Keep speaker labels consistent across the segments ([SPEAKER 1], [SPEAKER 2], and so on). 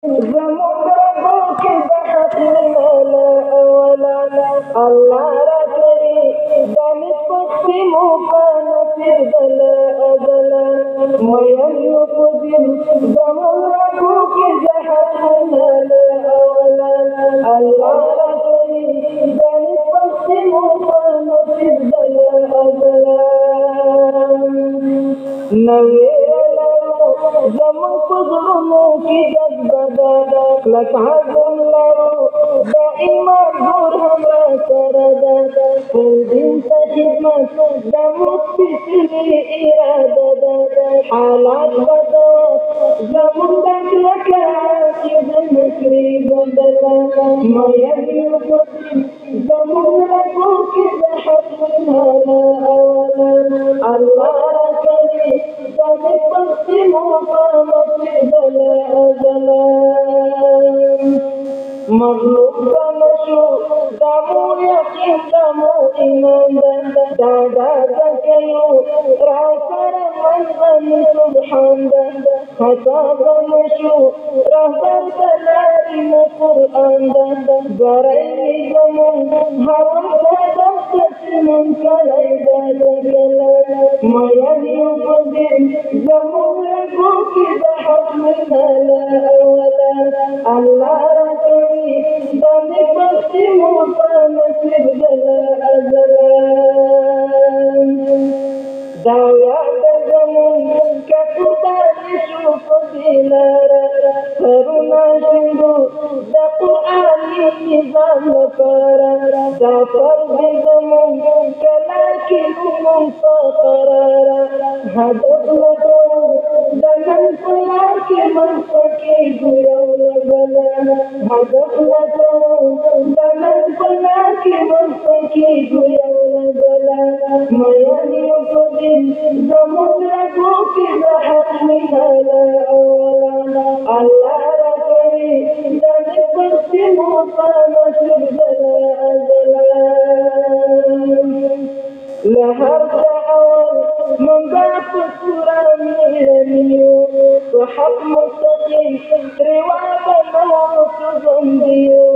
[SPEAKER 1] زمربو کې د حقنا لا اولا الله را کړی د نسبت مو په نصیب دل ازلا مې یو په دې زمربو کې د حقنا لا اولا الله را کړی د نسبت مو په نصیب دل ازلا نوې زمون پزړونو کې جذبه کلک عزم لرو د ایمان نور هم را سره ده خپل دین ته خدمت د مخبسلي اراده ده حالات بده زمون د کلکه عاقب نکري بدله مین یو پسې زمون رګو کې د حق مناله اولا الله را کوي مغلوب بنشو دمو یقین دمو ایمان دادا تکیو را سر من سبحان خطا بنشو رهبر دلاری قرآن برای زمون حرم قدم تسلیم کلی دادگلا میادیو قدر زمون رگو کی بحق منالا اولا اللہ را کری دانی پختی موفا نصیب دلا ازلا داویاد زمون کتو تانشو فضیلارا کرونا شندو دا قرآنی نظام لپارا دا فرض زمون کلاکی نمون فقرارا هدف لگو دا من پلار کی منفقی گویو لگلا هدف لگو دا من پلار کی منفقی گویو لگلا میانیو قدر زمون رگو کی بحق منالا اولا اللہ را کری دا نسبت موفا نصیب دلا ازلا لهر دعوال من باپ سورا میرنیو وحق مستقیم رواب موت زندیو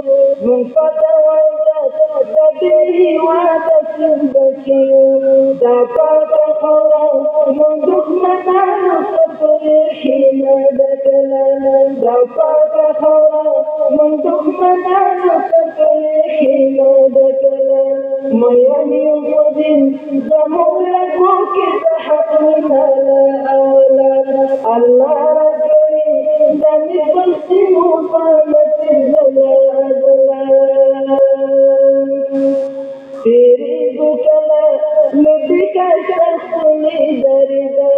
[SPEAKER 1] من فتوالدات دبیهی وادسیم بکیو دا پاک خورا من دخمتانو سفریحی مدکلا دا پاک خورا من دخمتانو سفریحی مدکلا میانیو قدر زمون لگو کی بحق منالا اولا اللہ را کری دنی پلسی موفا نصیب دلا ازلا تیری بکلا نبی کا شخصنی دریدا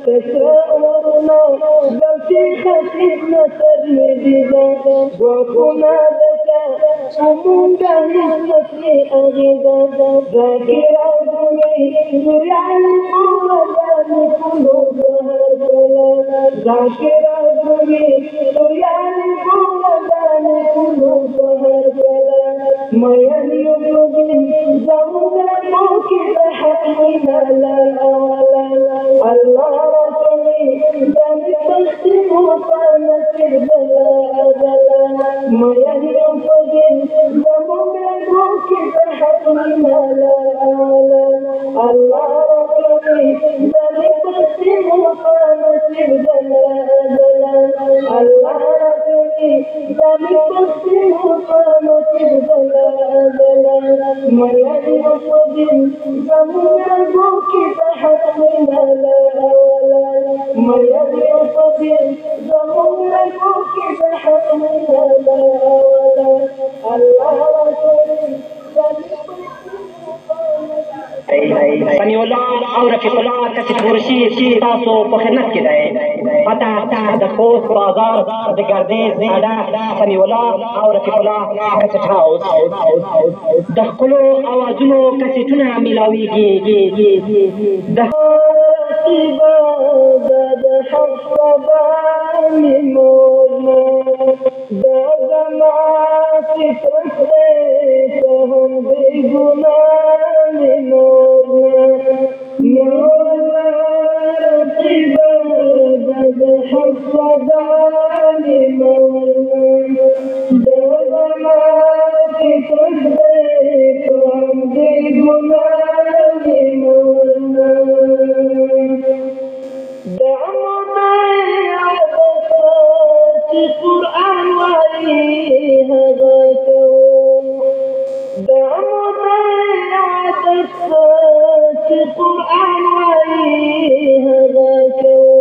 [SPEAKER 1] کسرا اورنا گلتی خطیب نصر ندیدا وکنا دکا سمونگا نسنسی اغیدا ذاکر آدمی نوریانی قوادانی کلو بہر کلا ذاکر آدمی نوریانی قوادانی کلو بہر کلا میانیو قدر زمون رگو کی بحق منالا اولا اللہ را کمی دانی پختی موفا نصیب دلا ازلا میانیو قدر زمون رگو کی بحق منالا اولا اللہ را کمی دانی پختی موفا نصیب دلا ازلا اللہ را کمی دانی پختی موفا نصیب دلا ازلا میانیو قدر زمون رگو کی بحق منالا اولا میانیو قدر زمون رگو کی بحق منالا اولا اللہ را کری
[SPEAKER 2] سمیع الله او رفیق الله کسی فروشی تاسو په خدمت کې دی پته د خوست بازار د ګردیز اډه سمیع الله او رفیق الله کسټ هاوس د ښکلو اوازونو کسټونه میلاویږي
[SPEAKER 1] د حق صدای مورنا دا زما فطرت دی ته هم بې ګناه مورنا رقیبه د حق صدای مورنا قرآن وایي هغه کوو چې قرآن وایي هغه کوو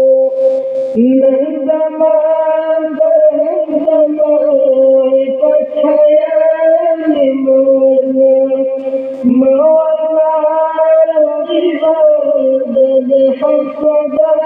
[SPEAKER 1] نن زمان پټیان مولا رغیبا د حسدان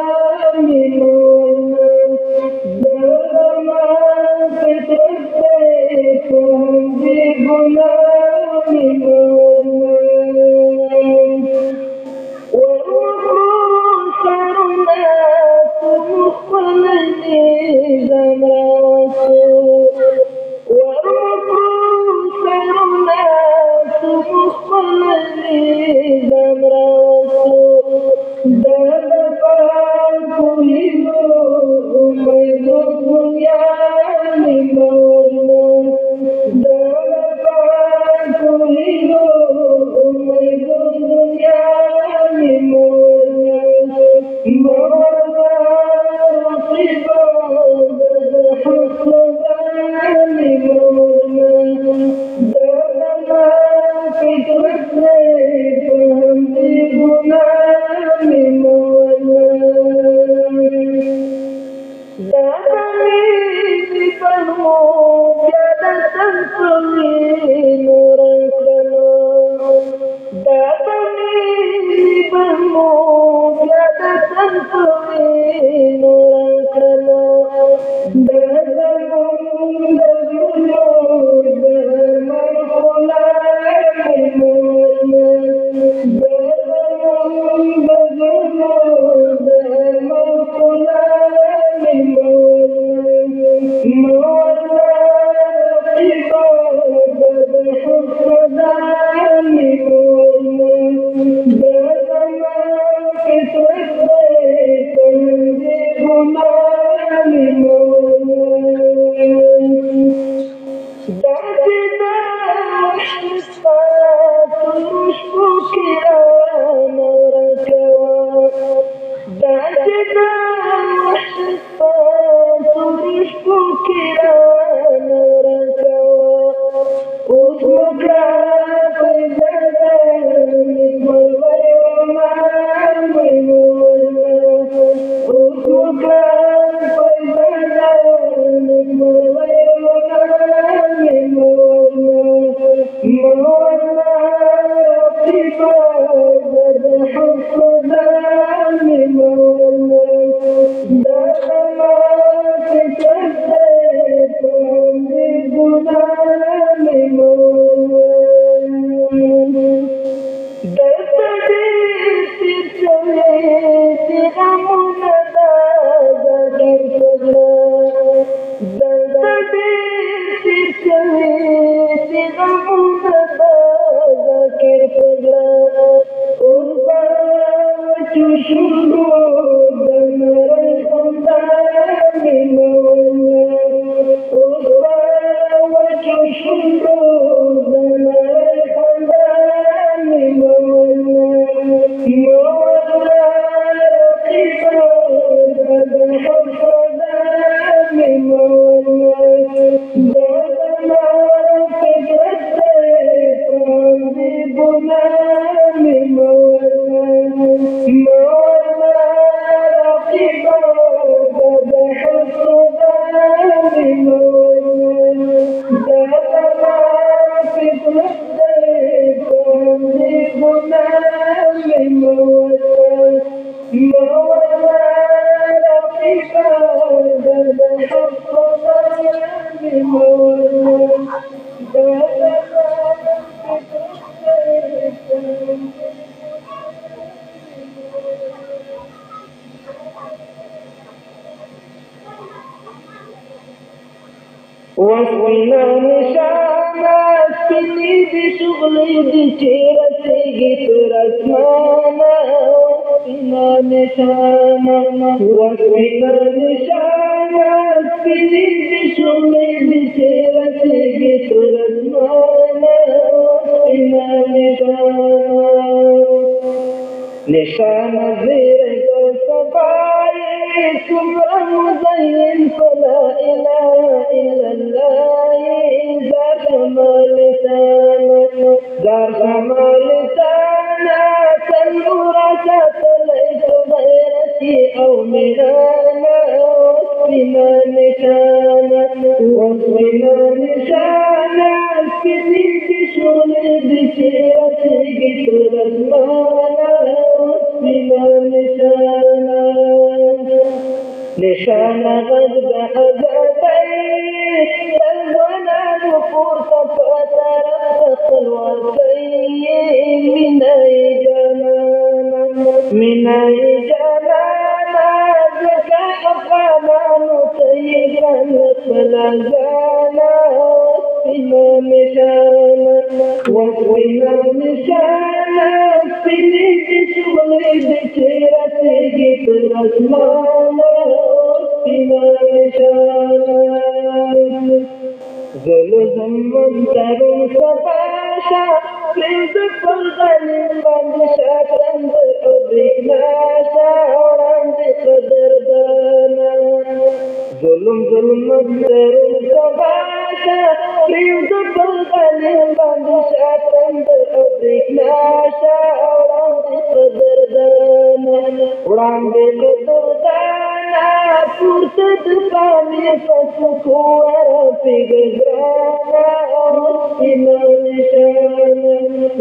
[SPEAKER 1] وسپینا نشانه سپینې دي شغلې دي چې رسېږي تر اسمانه وسپینا نشانه سپینې دي شغلې دي چې رسېږي تر اسمانه وسپینا نشان زیر صفای سمر مزین فلا اله الا الله زار شمال سانا زار شمال سانا سنورا ساتليت غيرتي او مرانا وسپینا نشانا سپینی کشولی بچیرتی گترزمانا نشانا غد بحزتي تلوانا نفور تفاتر خلواتي من اي جنانا زكا افغانا نطيقا فلا زانا وسپینا نشانا سپینی کشولی بچیرتی گترزمانا وسپینا نشانا زلزم منترون سفاشا پرند پرغنین بندشا کند ابریکناشا وراند قدردانا ظلم منترون سفاشا پرند پرغنین بندشا کند ابریکناشا وراند قدردانا پورته د پامې پسکو پیګرانا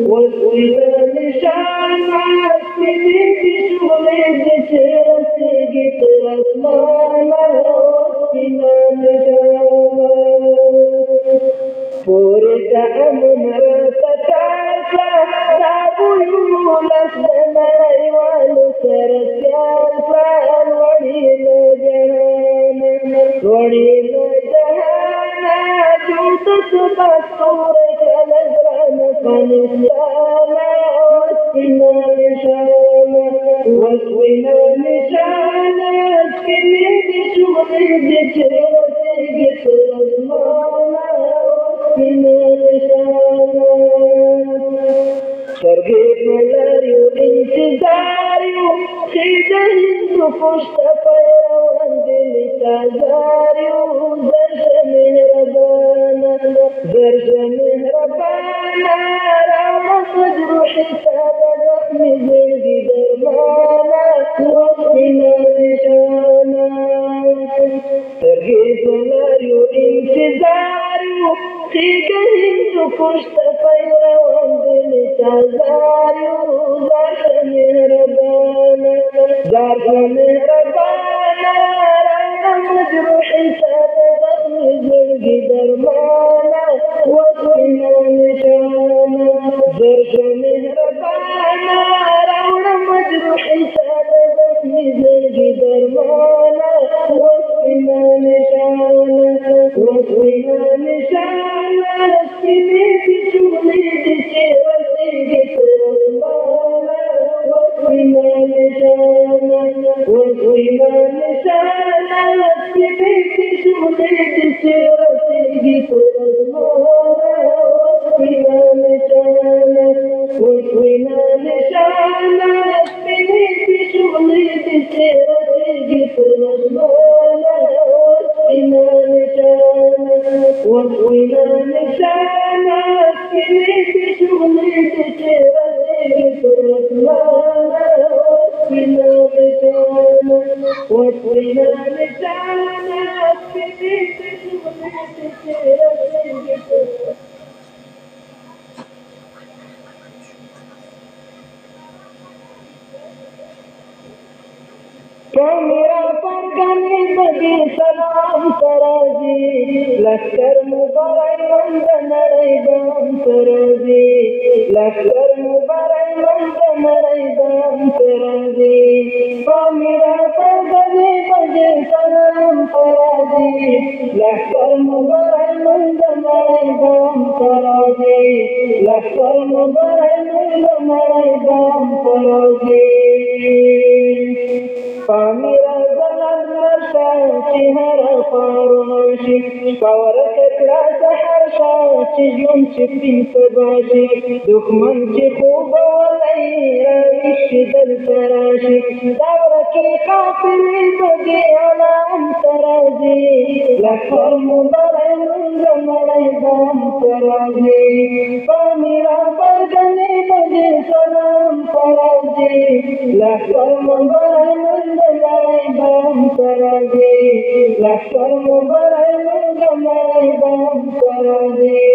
[SPEAKER 1] وسپینا نشانا سپینې کشولې د چرسېږي تر اسمانه وسپینا نشانا پورې د امن راته کار کړه دا بویو لس د نړیوالو سره سیال کړه لوړې له جهانه جوړ سبا ستوري کله ګران افغانستانه وسپینا نشانه سپینې کشولې د چرسېږي تر اسمانه وسپینا نشانه سترګې په لارو انتظار یو خېژ هند پشت پیروان دل تازار یو درشه مهربانه راوړه مجروحي تا د زخمي زړګي درمانه وسپینا نشانه سترګې په لارو انتظار یو خېژ هند پشت پیروان دل تازار یو درشه مهربانه راوړه مجروحي تا د زخمي زړګي درمانه وسپینا نشانه درشه مهربانه راوړه مجروحي تا د زخمي زړګي درمانه وسپینا نشانه سپینې کشولې د چرسېږي تر اسمانه وسپینا نشانه سپینې کشولې د چرسېږي تر اسمانه وسپینا نشانه سپینې کشولې د چرسېږي تر اسمانه وسپینا نشانه سپینې کشولې د چرسېږي تر اسمانه وسپینا نشانه سپینې کشولې د چرسېږي تر میرا پرگنے بگی سلام ترازی لشکر مبارک مند نڑی بام ترازی لشکر مبارک مند نڑی بام ترازی میرا پرگنے بگی سلام ترازی لشکر مبارک مند نڑی بام ترازی لشکر مبارک مند نڑی بام ترازی میرا زلال مرشا چهره پارونشی پاور ککړه سحر شه چې ژوند چې سپین سبا شي دښمن چې خوب ولی راویښ دلته راشي دا ورکې قافلې به دې علام ته راځي لښکر مو بری مونږ نړۍ به همته راځي پامیر پرګنې به دې سلام ته راځي لښکر مو بری مونږ نړۍ به همته راځي لښکر مو بری مونږ نړۍ به همته راځي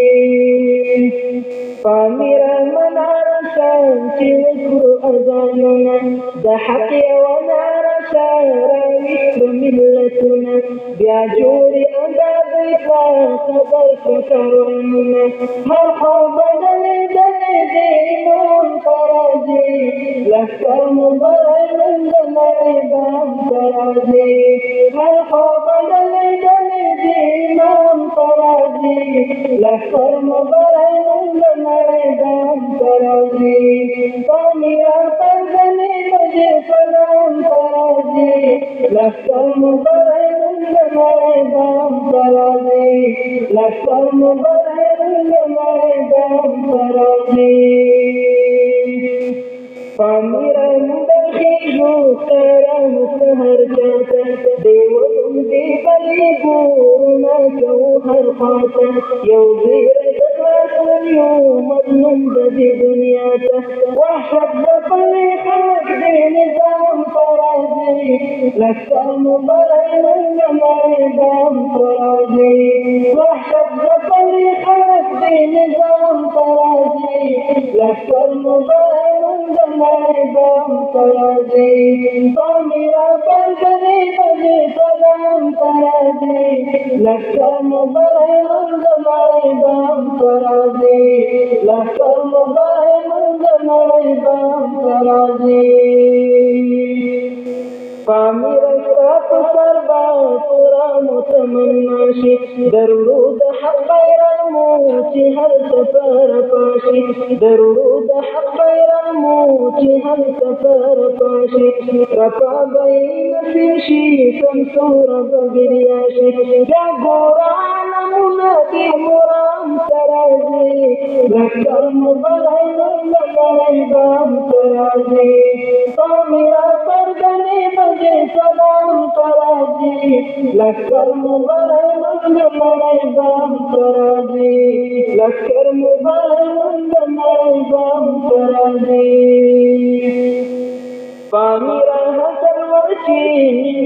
[SPEAKER 1] پامیر مناره شه چې وکړو اذانونه د حق یوه ناره شه راویښ کړو ملتونه بیا جوړې ازادۍ ته خبر کړو کاروانونه هر خوا به ډلې ډلې د ایمان ته راځي لښکر مو بری مونږ نړۍ به همته راځي هر خوا به ډلې ډلې د ایمان ته راځي لښکر مو بری مونږ نړۍ به همته راځي پامیر پرګنې به دې سلام ته راځي لښکر مو بری مونږ نړۍ به همته راځي لښکر مو بری مونږ نړۍ به همته راځي پامیر موږ خېږو ښکاره مو کړه هر چاته دیوه غوندې بلې ګورونه کوو هر خواته یو زیری د خلاصون یو مظلوم د دې دنیا ته وحشت د پلې خلک دې نظام ته راځي لښکر مو بری مونږ نړۍ به همته راځي وحشت د پلې خلک دې نظام ته راځي لښکر مو بری مونږ نړۍ به همته راځي پامیر پرګنې به دې سلام ته راځي لښکر مو بری مونږ نړۍ به همته راځي لښکر مو بری مونږ نړۍ به همته راځي پامیر ستا په سر به قرآن تمنا شي دروړو د حق بیرغ مو چې هر سفر پاشي دروړو د حق بیرغ مو چې هر سفر پاشي رپا به یې نصیب شي سمسوره به بریا شي بیا ګوره عالمونه دې مرام ته راځي لښکر مو بری مونږ نړۍ به همته راځي پامیر پرګنې به دې سلام ته راځي لښکر مو بری مونږ نړۍ به همته راځي لښکر مو بری مونږ نړۍ به همته راځي پامیر حسن ورچی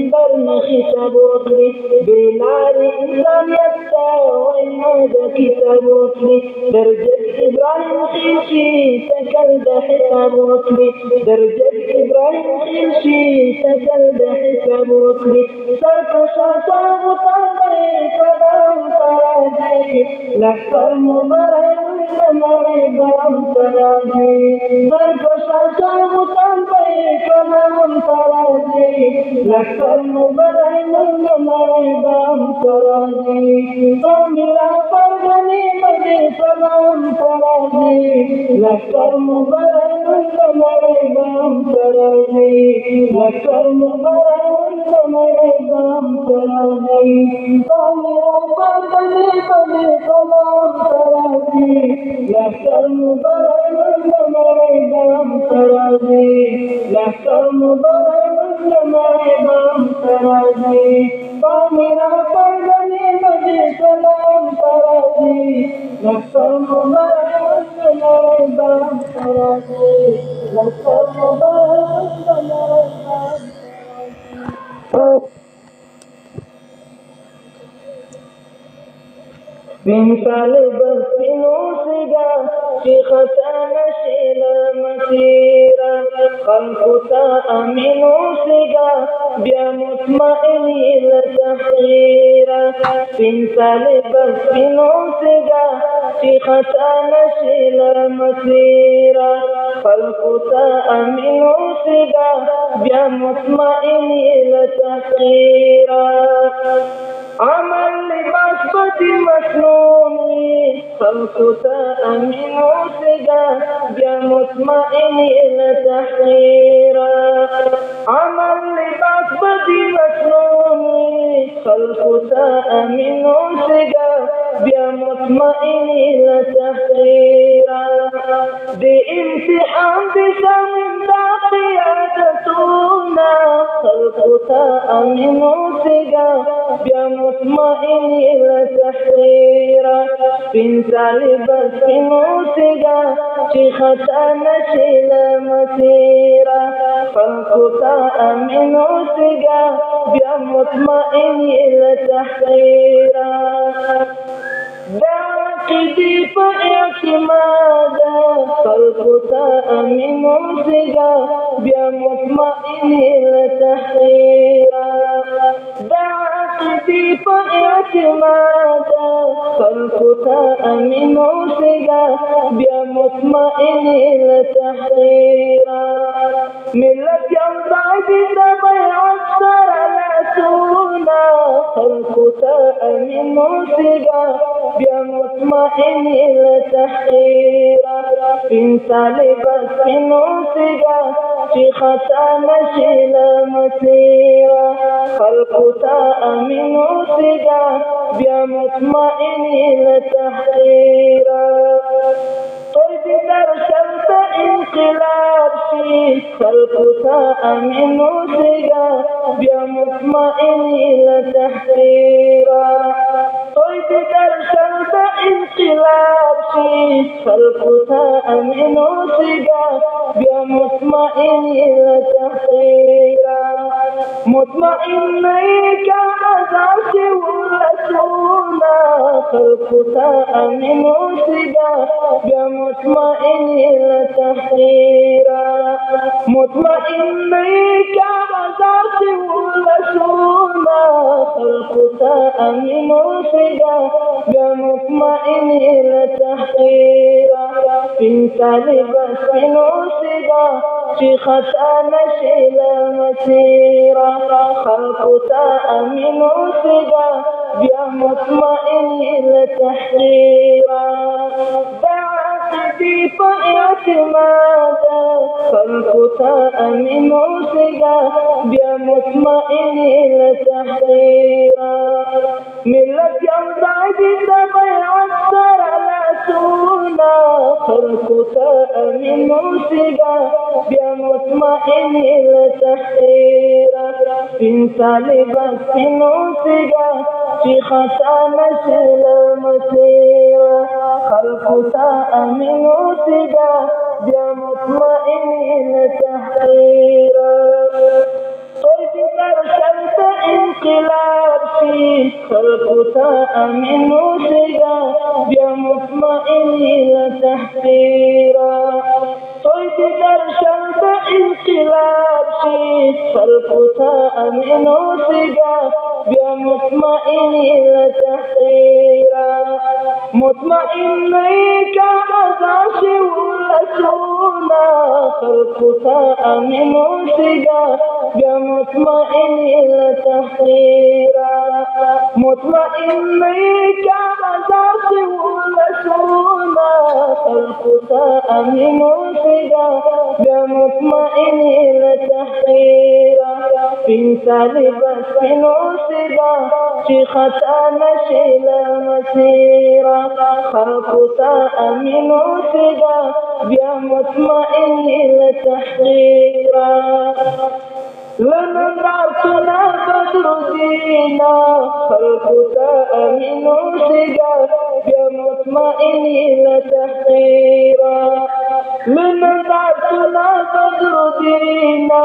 [SPEAKER 1] منبر نه خطاب وکړي بې لارې انسانیت ته وینا د کتاب وکړي درجد ابراهیم خیل شي تکل د حساب وکړي درجد ابراهیم خیل شي تکل د حساب وکړي سرکشه ساغوتان به یې قدم ته راځي لښکر مو بری مونږ نړۍ به همته راځي سرکشه ساغوتان به یې قدم ته راځي لښکر مو بری مونږ نړۍ به همته راځي پامیر پرګنې به دې سلام ته راځي لښکر مو بری مونږ نړۍ به همته راځي لښکر مو بری مونږ نړۍ به همته راځي پامیر پرګنې به دې سلام ته راځي لښکر مو بری مونږ نړۍ به همته راځي لښکر مو بری مونږ نړۍ به همته راځي پامیر پرګنې به دې سلام ته راځي لښکر مو بری مونږ نړۍ به همته راځي لښکر مو بری مونږ نړۍ به همته راځي سپین طالبه سپین اوسېږه چې خطا نشي له مسیره خلکو ته امین اوسېږه بیا مطمئن یې له تحقیره سپین طالبه سپین اوسېږه چې خطا نشي له مسیره خلکو ته امین اوسېږه بیا مطمئن یې له تحقیره عمل لباس بدی مسنون وي خلقو ته امین اوسېږه بیا مطمئن یې له تحقیره عمل لباس بدی مسنون وي خلقو ته امین اوسېږه بیا مطمئنی لتحقیرا دی امتحان دی شامل دا قیادتونا خلقو تا امنو سگا بیا مطمئنی لتحقیرا پینسالی بس پینو سگا چی خطا نشی لمسیرا خلقو تا امنو سگا بیا مطمئنی لتحقیرا عقیدی پا اعتمادا خلقو تا امینو سگا بیا مطمئنی لتحقیرا دا عقیدی پا اعتمادا خلقو تا امینو سگا بیا مطمئنی لتحقیرا ملت یوزائی دیتا بیعت سر لسونا خلقو تا امینو سگا بیا مطمئنی لتحقیرا انسالی بس پینو سگا چی خطا نشی لمسیرا خلقو تا امینو سگا بیا مطمئنی لتحقیرا توی در شرط انقلاب شی خلقو تا امینو سگا بیا مطمئنی لتحقیرا توی در شرط انقلاب شی خلقو تا امینو سگا بیا مطمئنی لتحقیرا مطمئن نئی کا ازار سے ورسونا خلقو تا امینو سگا بیا مطمئنی لتحقیرا مطمئن نئی کا ازار سے ورسونا خلقو تا امینو سگا بیا مطمئنی لتحقیرا پینسالی بس پینو سگا چی خطا نشی لمسیرا خلقو تا امینو سگا بیا مطمئنی لتحقیرا دا عقیدی پا اعتمادا خلقو تا امینو سگا بیا مطمئنی لتحقیرا ملت یوزائی دیتا بیعت سر لسونا خلقو تا امینو سگا بیا مطمئنی لتحقیرا انسالی بس پینو سگا چی خطا نشی لمسیرا خلقو تا امینو سگا بیا مطمئنی لتحقیرا توی در شرط انقلاب شی خلقو تا امینو سگا بیا مطمئنی لتحقیرا توی در شرط انقلاب شی خلقو تا امینو سگا بیا مطمئنی لتحقیرا مطمئن نئی کا ازار سے ورسونا خلقو تا امینو سگا بیا مطمئنی لتحقیرا مطمئن نئی کا ازار سے ورسونا خلقو تا امینو سگا بیا مطمئنی لتحقیرا پینسالی بس پینو سگا چی خطا نشی لمسیرا خلقو تا امینو سگا بیا مطمئنی لتحقیرا لنندار سنا بدر دینا خلقو تا امینو سگا بیا مطمئنی لتحقیرا لنندار سنا بدر دینا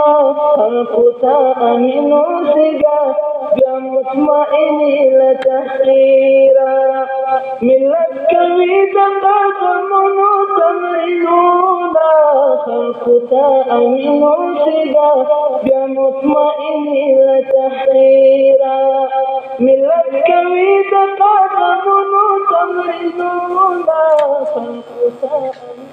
[SPEAKER 1] خلقو تا امینو سگا بیا مطمئنی لتحقیرا ملت کوي دنگا زمونو تمرینونا خلقو تا امینو سگا بیا مطمئنی لتحقیرا ملت کوي دنگا زمونو تمرینونا خلقو تا